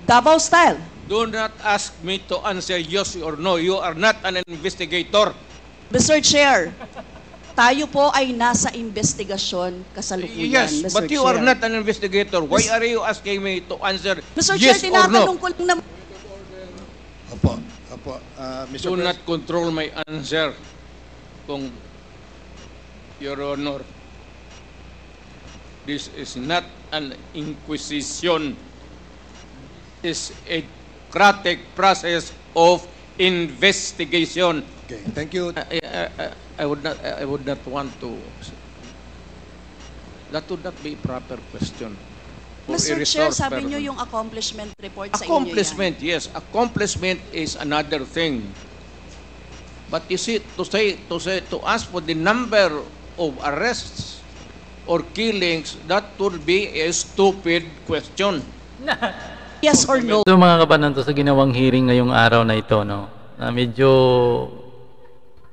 Davao style. Do not ask me to answer yes or no. You are not an investigator. Mr. Chair, tayo po ay nasa investigasyon kasalukuyan, Yes, Mr. but you Chair. are not an investigator. Why are you asking me to answer Mr. yes Chair, or tinatanong no? ko lang naman. Opo, Mr. Do President. not control my answer, kung Your Honor. This is not an inquisition. This is a democratic process of investigation. Okay, thank you. I would not want to. That would not be a proper question. For a Mr. Chair, resource sabi person. niyo yung accomplishment report sa inyo yan. Accomplishment, yes. Accomplishment is another thing. But you see, to ask for the number of arrests or killings, that would be a stupid question. Yes or no? So mga kabananto, sa ginawang hearing ngayong araw na ito, no, na medyo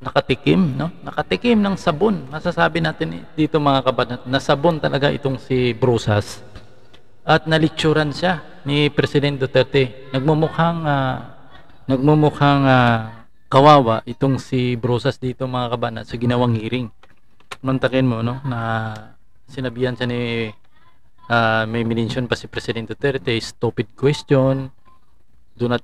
nakatikim, no? Nakatikim ng sabon. Masasabi natin dito mga kabananto, na sabon talaga itong si Brusas. At nalitsuran siya ni President Duterte. Nagmumukhang kawawa itong si Brusas dito mga kabananto sa ginawang hearing. Mantakin mo, no, na sinabihan siya ni may mention pa si President Duterte, stupid question, do not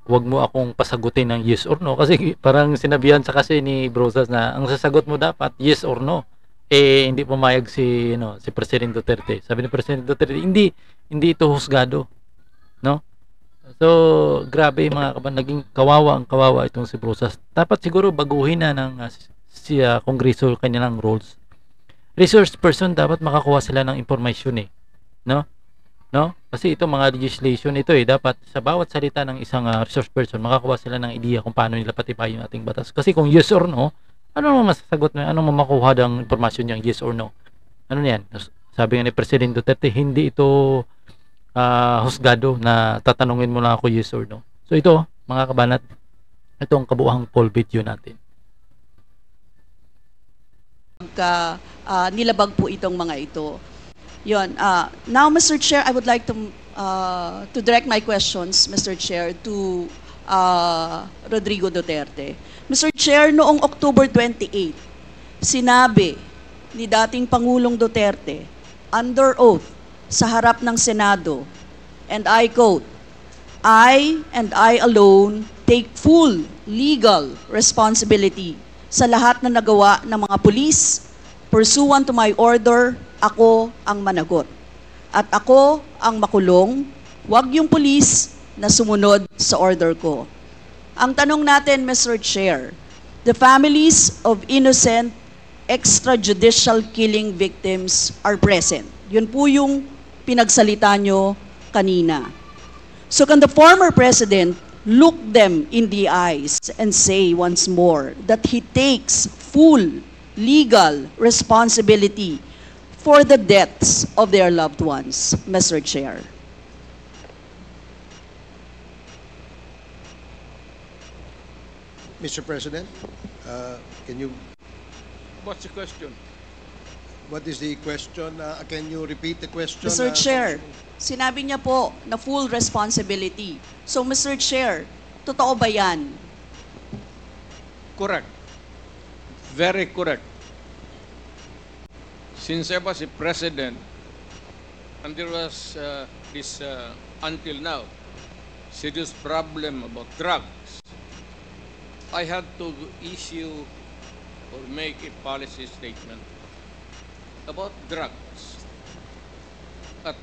wag mo akong pasagutin ng yes or no, kasi parang sinabihan sa kasi ni Brusas na ang sasagot mo dapat yes or no. Hindi pumayag si si President Duterte. Sabi ni President Duterte, hindi ito husgado, no? So grabe mga kaban, naging kawawa itong si Brusas. Dapat siguro baguhin na ng si Kongreso kanilang rules. Resource person dapat makakuha sila ng information no? Kasi ito mga legislation ito dapat sa bawat salita ng isang resource person makakuha sila ng ideya kung paano nila patipayin yung ating batas. Kasi kung yes or no, ano mo masasagot mo, ano mo makuha ng impormasyon niyang yes or no? Ano yan? Sabi nga ni President Duterte, hindi ito husgado na tatanungin mo lang ako yes or no. So ito, mga kabanat, ito ang kabuuhang poll video natin. Nilabag po itong mga ito. Yun. Now, Mr. Chair, I would like to direct my questions, Mr. Chair, to Rodrigo Duterte. Mr. Chair, noong October 28, sinabi ni dating Pangulong Duterte, under oath, sa harap ng Senado, and I quote, I and I alone take full legal responsibility sa lahat na nagawa ng mga pulis. Pursuant to my order, ako ang managot. At ako ang makulong, wag yung pulis na sumunod sa order ko. Ang tanong natin, Mr. Chair, the families of innocent extrajudicial killing victims are present. Yun po yung pinagsalita nyo kanina. So can the former president look them in the eyes and say once more that he takes full legal responsibility for the deaths of their loved ones, Mr. Chair? Mr. President, can you, What's the question? what is the question? Can you repeat the question? Mr. Chair, sinabi niya po na full responsibility. So, Mr. Chair, totoo ba yan? Correct. Very correct. Since I was a president, and there was this, until now, serious problem about drugs, I had to issue or make a policy statement about drugs. At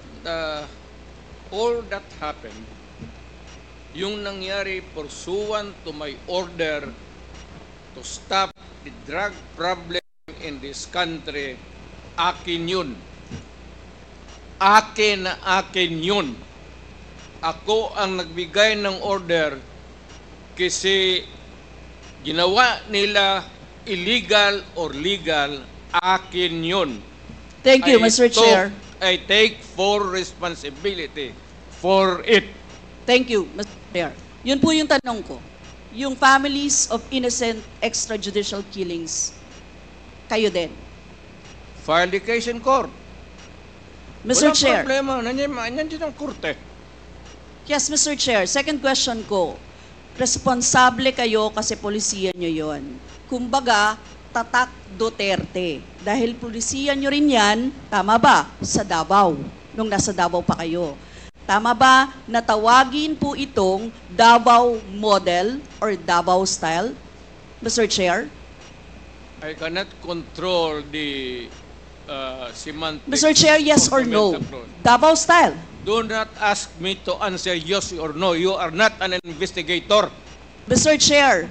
all that happened, yung nangyari pursuant to my order to stop the drug problem in this country, akin yun. Akin yun. Ako ang nagbigay ng order kasi ginawa nila illegal or legal, akin yun. Thank you, Mr. Chair. I take full responsibility for it. Thank you, Mr. Chair. Yun po yung tanong ko. Yung families of innocent extrajudicial killings, kayo din. File the case in court. Mr. Walang Chair. problema. Nandiyan ang korte. Yes, Mr. Chair. Second question ko. Responsable kayo kasi polisiya nyo yon. Kumbaga, tatak Duterte. Dahil polisiya nyo rin yan, tama ba? Sa Davao. Nung nasa Davao pa kayo. Tama ba na tawagin po itong Davao model or Davao style? Mr. Chair? I cannot control the semantics. Mr. Chair, yes of or the no? Metaphor. Davao style. Do not ask me to answer yes or no. You are not an investigator. Mr. Chair,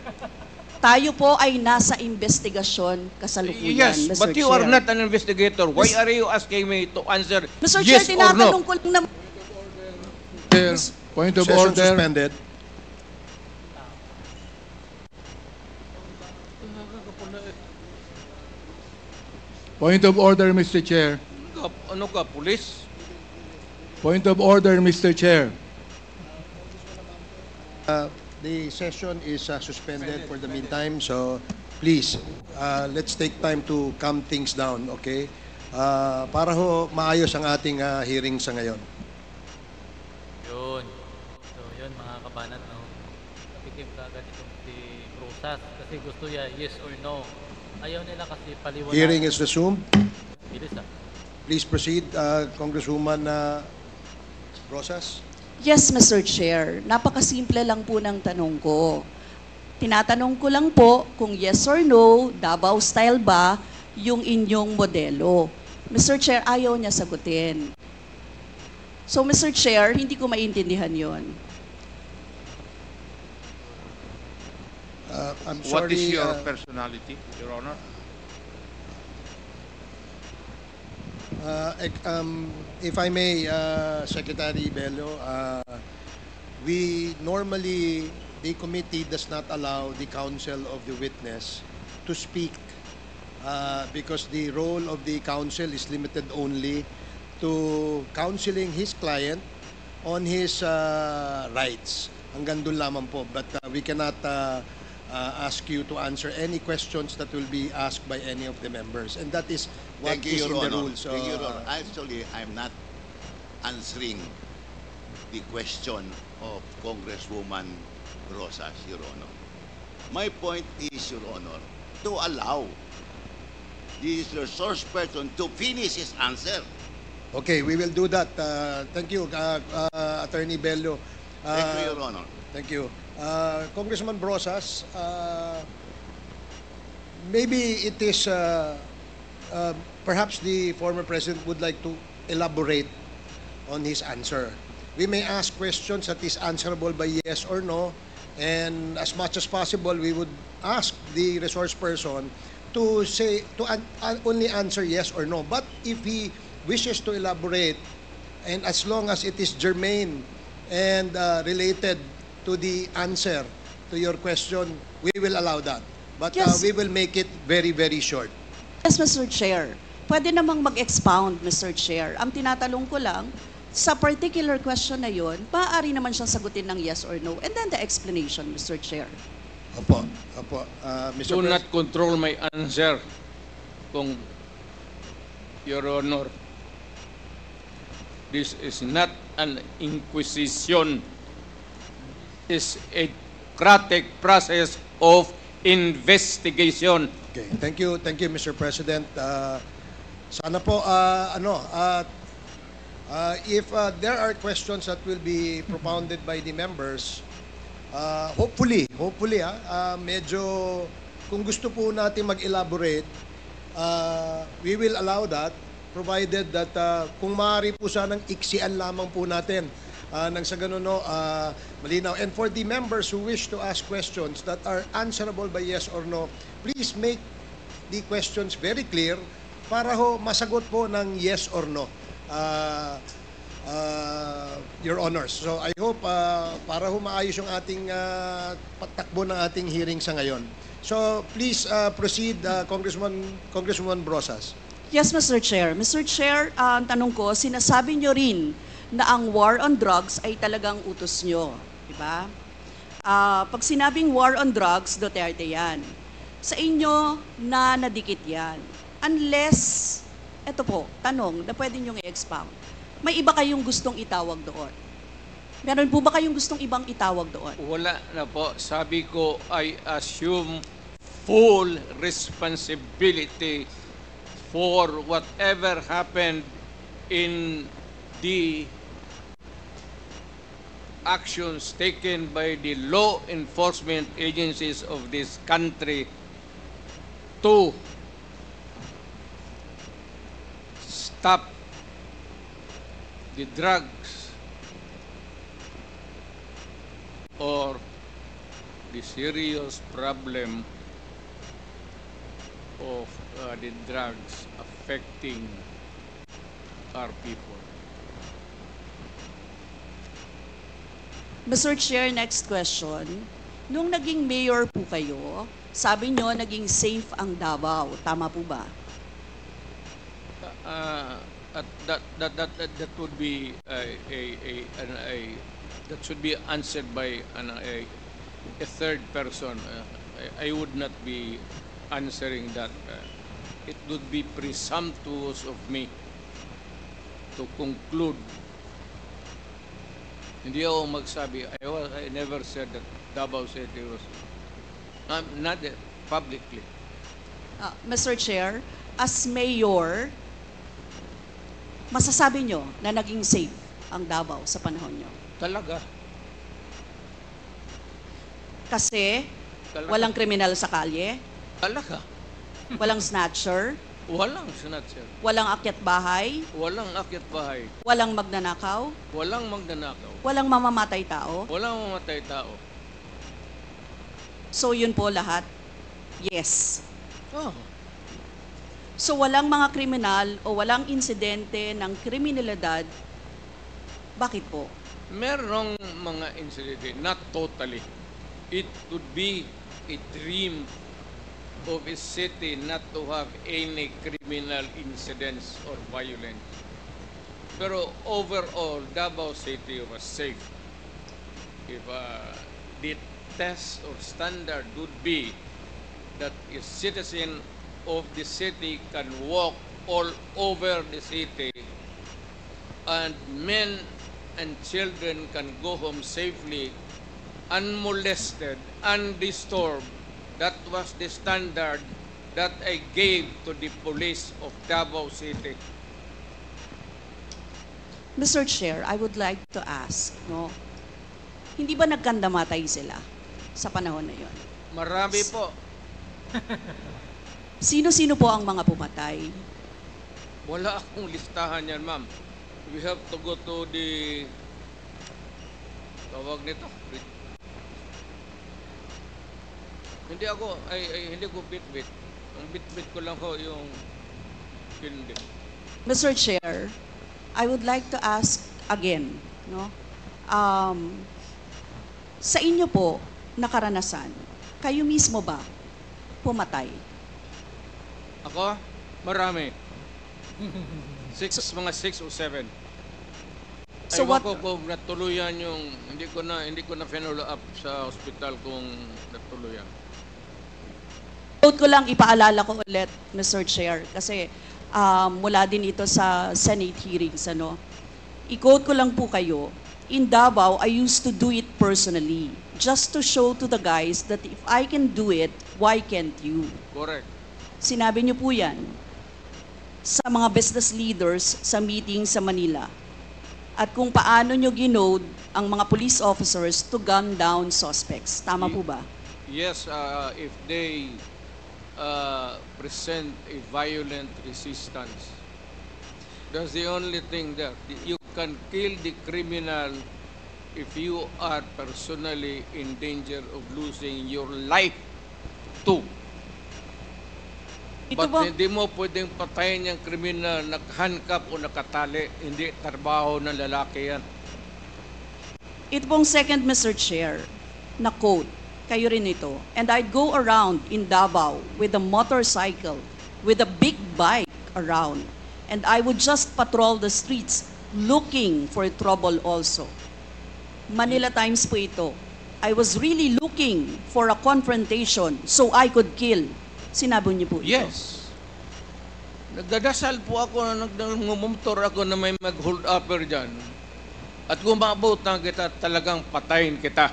tayo po ay nasa investigasyon kasalukuyan, Yes, Mr. but you Chair. are not an investigator. Why are you asking me to answer Mr. yes Chair, or tinatanong no? ko lang naman. Chair, point of Session order. suspended. Point of order, Mr. Chair. Ano ka, police? Point of order, Mr. Chair. The session is suspended for the meantime, so please, let's take time to calm things down, okay? Para ho maayos ang ating hearing sa ngayon. Yun. So, yun mga kabanat, no? Napikim ka agad itong si Rosas kasi gusto niya yes or no. Ayaw nila kasi paliwanag. Hearing is resumed. Bilis, ah. Please proceed, Congresswoman Rosas. Yes, Mr. Chair. Napakasimple lang po ng tanong ko. Tinatanong ko lang po kung yes or no, Davao style ba yung inyong modelo. Mr. Chair, ayaw niya sagutin. So, Mr. Chair, hindi ko maintindihan yon. I'm What is sorry, your personality, Your Honor? if I may, Secretary Bello, we normally, the committee does not allow the counsel of the witness to speak because the role of the counsel is limited only to counseling his client on his rights. Hanggang doon lamang po. But we cannot ask you to answer any questions that will be asked by any of the members. And that is what Thank you, is Your in the Honor. rules. Thank you, Your Honor. Actually, I'm not answering the question of Congresswoman Rosas, Your Honor. My point is, Your Honor, to allow the resource person to finish his answer. Okay, we will do that. Thank you, Attorney Bello. Thank you, Your Honor. Thank you. Congressman Brosas, maybe it is perhaps the former president would like to elaborate on his answer. We may ask questions that is answerable by yes or no, and as much as possible, we would ask the resource person to say only answer yes or no. But if he wishes to elaborate, and as long as it is germane and related to the answer to your question, we will allow that. But Yes. we will make it very, very short. Yes, Mr. Chair. Pwede namang mag-expound, Mr. Chair. Ang tinatanong ko lang, sa particular question na yon, maaari naman siyang sagutin ng yes or no. And then the explanation, Mr. Chair. Opo, opo. Mr. Do Pres- not control my answer, kung Your Honor. This is not an inquisition. This is a democratic process of investigation. Okay, thank you, Mr. President. Sana po, if there are questions that will be propounded by the members, hopefully, medyo, kung gusto po natin mag-elaborate, we will allow that, provided that kung maaari po sanang iksian lamang po natin nang sa ganun, malinaw. And for the members who wish to ask questions that are answerable by yes or no, please make the questions very clear para ho masagot po ng yes or no, Your Honors. So I hope para ho maayos yung ating patakbo ng ating hearing sa ngayon. So please proceed, Congresswoman Brosas. Yes, Mr. Chair. Mr. Chair, ang tanong ko, sinasabi nyo rin na ang war on drugs ay talagang utos nyo. Diba? Pag sinabing war on drugs, Duterte yan. Sa inyo na nadikit yan. Unless, eto po, tanong na pwede nyo i-expound. may iba kayong gustong itawag doon? Meron po ba kayong gustong ibang itawag doon? Wala na po. Sabi ko, I assume full responsibility for whatever happened in the actions taken by the law enforcement agencies of this country to stop the drugs or the serious problem of the drugs affecting our people. Mr. Chair, next question. Nung naging mayor po kayo, sabi nyo naging safe ang Davao. Tama po ba? That would be that should be answered by a third person. I would not be answering that. It would be presumptuous of me to conclude. Hindi ako magsabi. I never said that Davao City was not publicly. Mr. Chair, as mayor, masasabi nyo na naging safe ang Davao sa panahon nyo? Talaga. Kasi Talaga. walang kriminal sa kalye, Talaga. walang snatcher, Walang snatcher. walang akyat bahay, Walang akyat bahay. walang magnanakaw, Walang magnanakaw. walang mamamatay tao. Walang mamatay tao. So yun po lahat? Yes. Oh. So walang mga kriminal o walang insidente ng kriminalidad. Bakit po? Merong mga incident, not totally. It would be a dream of a city not to have any criminal incidents or violence. Pero overall, Davao City was safe. If the test or standard would be that a citizen of the city can walk all over the city and men and children can go home safely, unmolested, undisturbed. That was the standard that I gave to the police of Davao City. Mr. Chair, I would like to ask, no? Hindi ba nagkandamatay sila sa panahon na yon? Marami po. Sino-sino po ang mga pumatay? Wala akong listahan yan, ma'am. We have to go to the tawag nito. Hindi ko bit-bit. Ang bit-bit ko lang ho yung hindi. Mr. Chair, I would like to ask again, no? Sa inyo po na karanasan, kayo mismo ba pumatay? Ako? Marami. Mga 6 o 7. So Aywan what- ko kung natuluyan yung hindi ko na follow up sa ospital kung natuluyan. Quote ko lang, ipaalala ko ulit, Mr. Chair, kasi mula din ito sa Senate hearings, ano? I-quote ko lang po kayo, in Davao, I used to do it personally, just to show to the guys that if I can do it, why can't you? Correct. Sinabi niyo po yan sa mga business leaders sa meeting sa Manila. At kung paano niyo ginode ang mga police officers to gun down suspects. Tama po ba? Yes, if they present a violent resistance. That's the only thing there. You can kill the criminal if you are personally in danger of losing your life too. Ito But ba, hindi mo pwedeng patayin yung kriminal nakahandcuff o nakatali. Hindi trabaho ng lalaki yan. ito pong second, Mr. Chair, na quote, kayo rin ito. And I'd go around in Davao with a motorcycle, with a big bike around. And I would just patrol the streets looking for trouble also. Manila Times po ito. I was really looking for a confrontation so I could kill. Sinabi niyo po ito. Yes. Nagdadasal po ako na nagmumumtor ako na may mag-hold upper dyan. At kung maabot na kita, talagang patayin kita.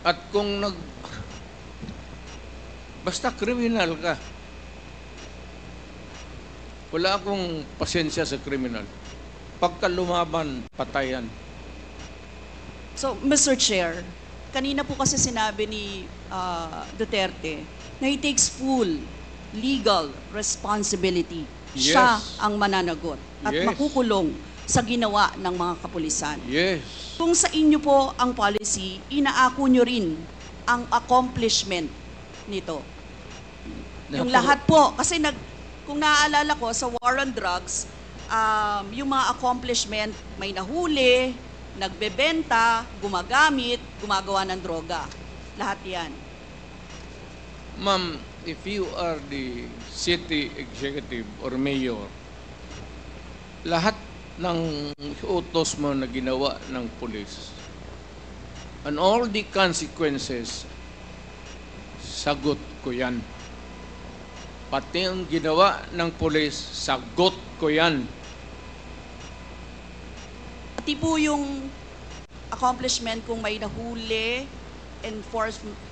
At kung basta kriminal ka. Wala akong pasensya sa kriminal. Pagka lumaban, patayan. So, Mr. Chair, kanina po kasi sinabi ni Duterte na he takes full legal responsibility. Yes. Siya ang mananagot at Yes. makukulong sa ginawa ng mga kapulisan. Yes. Kung sa inyo po ang policy, inaako nyo rin ang accomplishment nito. Yung lahat po, kasi kung naaalala ko sa war on drugs, yung mga accomplishment, may nahuli, nagbebenta, gumagamit, gumagawa ng droga. Lahat yan. Ma'am, if you are the city executive or mayor, lahat ng utos mo na ginawa ng pulis and all the consequences, sagot ko yan. Pati ang ginawa ng pulis, sagot ko yan. Pati po yung accomplishment kung may nahuli,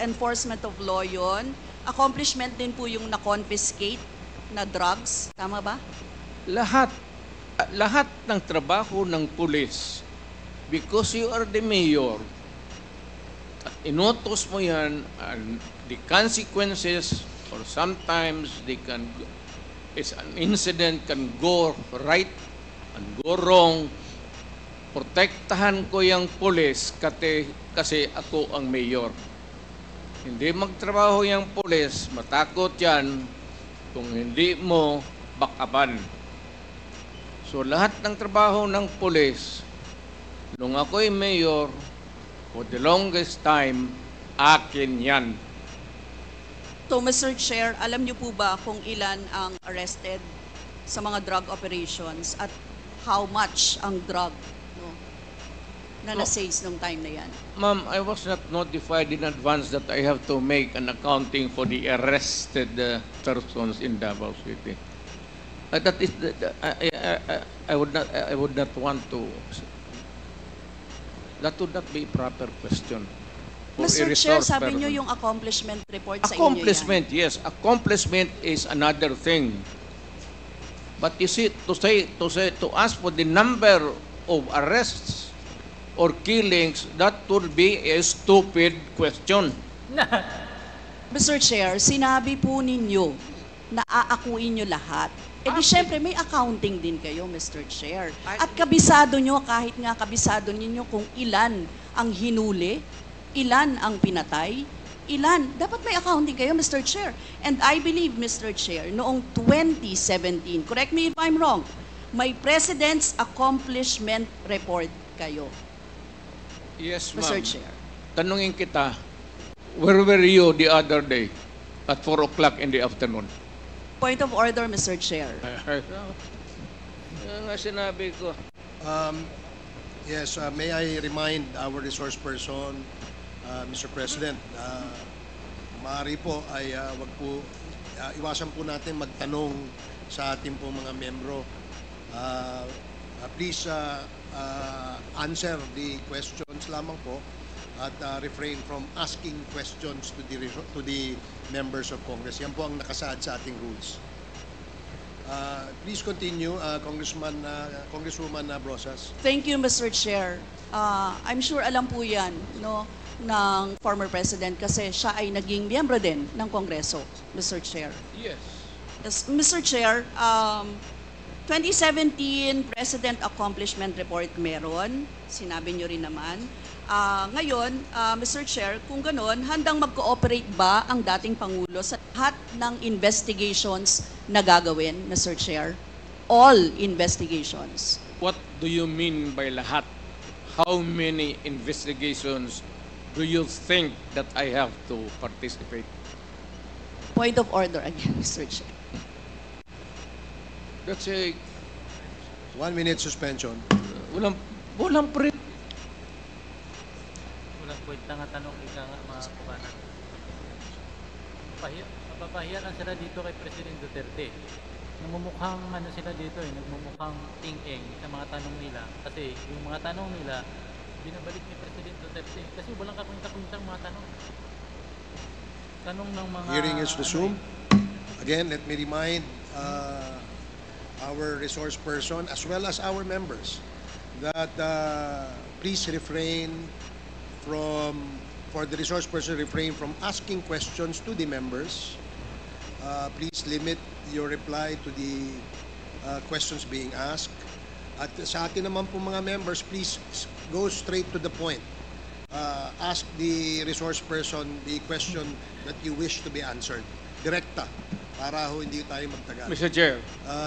enforcement of law yun. Accomplishment din po yung na-confiscate na drugs. Tama ba? Lahat ng trabaho ng pulis, because you are the mayor, at inutos mo yan, and the consequences, or sometimes it's an incident can go right and go wrong. Protektahan ko yung pulis kasi ako ang mayor. Hindi magtrabaho yung pulis, matakot yan kung hindi mo backupan. So lahat ng trabaho ng pulis, nung ako'y mayor, for the longest time, akin yan. So, Mr. Chair, alam niyo po ba kung ilan ang arrested sa mga drug operations at how much ang drug na na-seize nung time na yan? Ma'am, I was not notified in advance that I have to make an accounting for the arrested persons in Davao City. That is, I would not want to. That would not be a proper question. For a Mr. Chair, resource sabi niyo person. yung accomplishment report sa inyo yan. Accomplishment, yes. Accomplishment is another thing. But you see, to ask for the number of arrests or killings, that would be a stupid question. Mr. Chair, sinabi po ninyo na aakuin nyo lahat. E di syempre may accounting din kayo, Mr. Chair. At kabisado nyo, kahit nga kabisado ninyo kung ilan ang hinuli, ilan ang pinatay, ilan. Dapat may accounting kayo, Mr. Chair. And I believe, Mr. Chair, noong 2017, correct me if I'm wrong, may President's Accomplishment Report kayo, Yes, Mr. ma'am. Chair. Tanungin kita, where were you the other day at 4 o'clock in the afternoon? Point of order, Mr. Chair. Yan nga sinabi ko. Yes, may I remind our resource person, Mr. President, maaari po ay wag po, iwasan po natin magtanong sa ating po mga membro. Please answer the questions lamang po at refrain from asking questions to the members of Congress. Yan po ang nakasaad sa ating rules. Please continue, Congresswoman Brosas. Thank you, Mr. Chair. I'm sure alam po yan, no, ng former President kasi siya ay naging miyembro din ng Kongreso, Mr. Chair. Yes. Yes, Mr. Chair, 2017 President Accomplishment Report meron, sinabi nyo rin naman. Ngayon, Mr. Chair, kung ganon, handang mag-cooperate ba ang dating Pangulo sa lahat ng investigations na gagawin, Mr. Chair? All investigations. What do you mean by lahat? How many investigations do you think that I have to participate? Point of order again, Mr. Chair. That's a 1 minute suspension. walang pre. Walang kwenta nga tanong ika nga mga kabanan. Pahiya. napapahiya lang sila dito kay President Duterte. Namumukhang ano sila dito nagmumukhang ting-eng sa mga tanong nila. Kasi yung mga tanong nila, binabalik ni President Duterte. Kasi walang kakwinta-kwintang mga tanong. Tanong ng mga... Hearing is resumed. Again, let me remind our resource person as well as our members that please refrain for the resource person, refrain from asking questions to the members. Please limit your reply to the questions being asked. At sa atin naman po mga members, please go straight to the point. Ask the resource person the question that you wish to be answered. Direkta, para ho hindi tayo magtagal. Mr. Chair,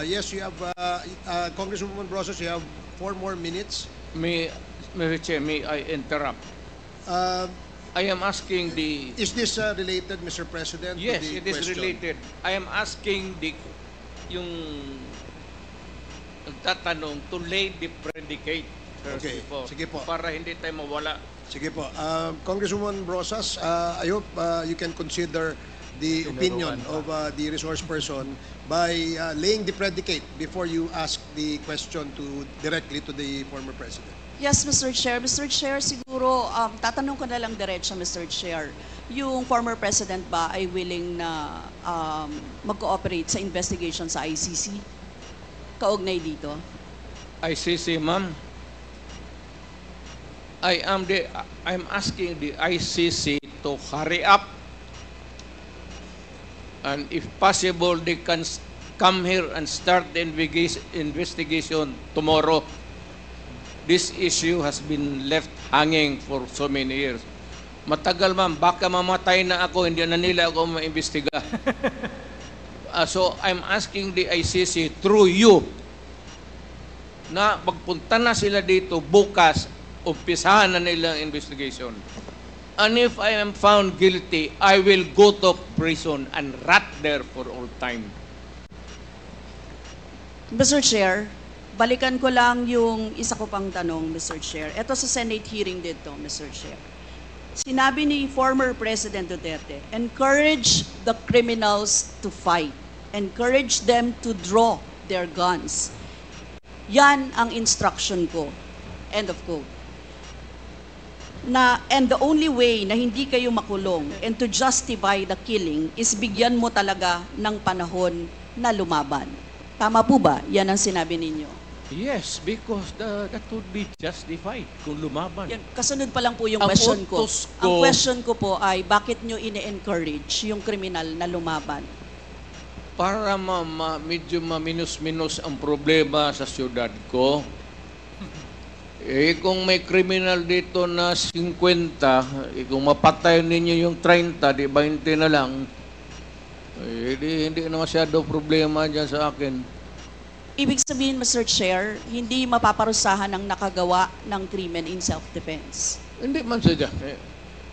Yes, you have, Congresswoman Brosas, you have 4 more minutes. Mr. Chair, may I interrupt? I am asking the... Is this related, Mr. President? to Yes, the it is question? related. I am asking yung nagtatanong to lay the predicate first Okay, before, sige po. para hindi tayo mawala. Sige po. Congresswoman Brosas, I hope you can consider the opinion of the resource person by laying the predicate before you ask the question directly to the former president. Yes, Mr. Chair. Mr. Chair, siguro, tatanong ko na lang diretso, Mr. Chair. Yung former president ba ay willing na mag-cooperate sa investigation sa ICC? Kaugnay dito? ICC, ma'am. I'm asking the ICC to hurry up, and if possible, they can come here and start the investigation tomorrow. This issue has been left hanging for so many years. Matagal, ma'am, baka mamatay na ako, hindi na nila ako maimbestiga. So I'm asking the ICC through you na magpunta na sila dito bukas, umpisahan na nila ang investigation. And if I am found guilty, I will go to prison and rot there for all time. Mr. Chair, balikan ko lang yung isa ko pang tanong, Mr. Chair. Ito sa Senate hearing dito, Mr. Chair. Sinabi ni former President Duterte, encourage the criminals to fight. Encourage them to draw their guns. Yan ang instruction ko. End of quote. And the only way na hindi kayo makulong and to justify the killing is bigyan mo talaga ng panahon na lumaban. Tama po ba? Yan ang sinabi ninyo. Yes, because that would be justified kung lumaban. Yan, kasunod pa lang po yung Ang question ko. utos ko- Ang question ko po ay, bakit nyo ine-encourage yung kriminal na lumaban? Para medyo maminus-minus ang problema sa syudad ko. Kung may criminal dito na 50, kung mapatay ninyo yung 30, di 20 na lang, hindi na masyado problema dyan sa akin. Ibig sabihin, Mr. Chair, hindi mapaparusahan ang nakagawa ng krimen in self-defense. Hindi man siya.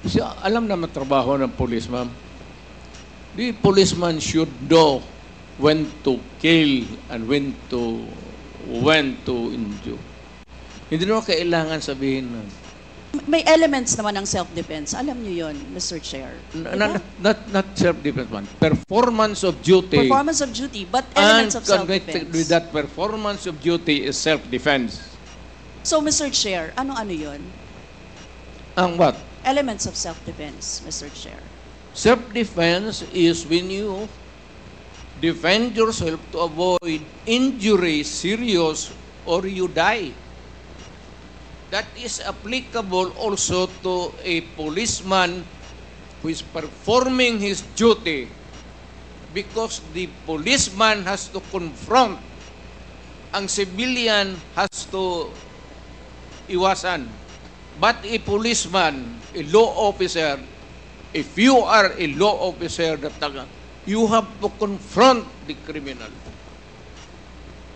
Siya alam naman trabaho ng police, ma'am. The policeman should know when to kill and when to injure. Hindi naman kailangan sabihin nun. May elements naman ng self-defense. Alam niyo yon, Mr. Chair. Diba? Not self-defense, man. Performance of duty. Performance of duty, but elements of connected with self-defense. that performance of duty is self-defense. So, Mr. Chair, ano-ano yon? Ang what? Elements of self-defense, Mr. Chair. Self-defense is when you defend yourself to avoid injury, serious, or you die. That is applicable also to a policeman who is performing his duty, because the policeman has to confront, ang civilian has to iwasan. But a policeman, a law officer, if you are a law officer, you have to confront the criminal.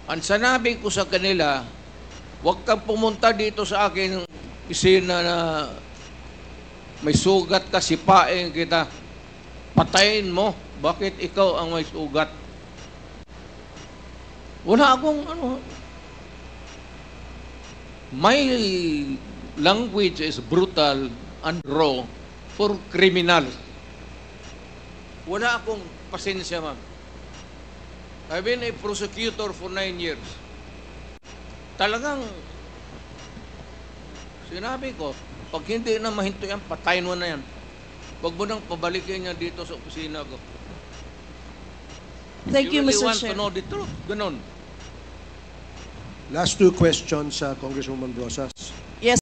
Ang sanabi ko sa kanila, huwag kang pumunta dito sa akin isina na may sugat ka, sipain kita, patayin mo. Bakit ikaw ang may sugat? Wala akong my language is brutal and raw for criminals. Wala akong pasensya, ma'am. I've been a prosecutor for 9 years. Talagang, sinabi ko, pag hindi na mahinto yan, patayin mo na yan. Huwag mo nang pabalikin niya dito sa opisina ko. Thank you, really Mr. want Chair. to know the truth. Ganon. Last two questions, Congresswoman Brosas.